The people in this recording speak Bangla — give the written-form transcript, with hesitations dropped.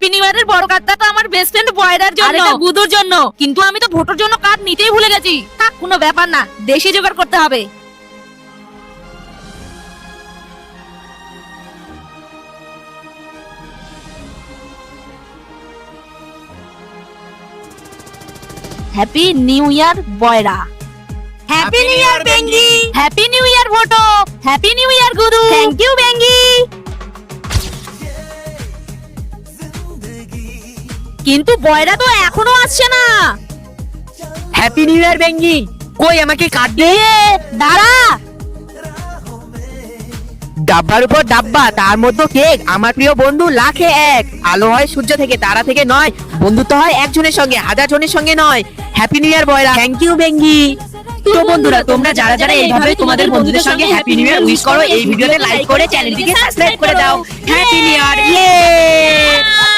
হ্যাপি নিউ ইয়ারের বড় কার্ডটা তো আমার বেস্ট ফ্রেন্ড বয়রার জন্য, গুদুর জন্য, কিন্তু আমি তো ভোটের জন্য কার্ড নিতেই ভুলে গেছি। থাক, কোনো ব্যাপার না, দেশে জোগাড় করতে হবে। হ্যাপি নিউ ইয়ার বয়রা, হ্যাপি নিউ ইয়ার বেঙ্গি, হ্যাপি নিউ ইয়ার ভোটো, হ্যাপি নিউ ইয়ার গুরু, থ্যাংক ইউ বেঙ্গি। কিন্তু বয়রা তো এখনো আসছে না। হ্যাপি নিউ ইয়ার বেঙ্গি, কই আমাকে কার্ড দে। দাঁড়া, ডাব্বার উপর ডাব্বা, তার মধ্যে কেক। আমার প্রিয় বন্ধু লাখে এক। আলো হয় সূর্য থেকে, তারা থেকে নয়। বন্ধুত্ব হয় একজনের সঙ্গে, হাজার জনের সঙ্গে নয়। Happy new year Boyra, thank you বেঙ্গি। তো বন্ধুরা, তোমরা যারা যারা এইভাবে তোমাদের বন্ধুদের সঙ্গে হ্যাপি নিউ ইয়ার উইশ করো, এই ভিডিওতে লাইক করে চ্যানেলটিকে সাবস্ক্রাইব করে দাও। হ্যাপি নিউ ইয়ার, ইয়ে।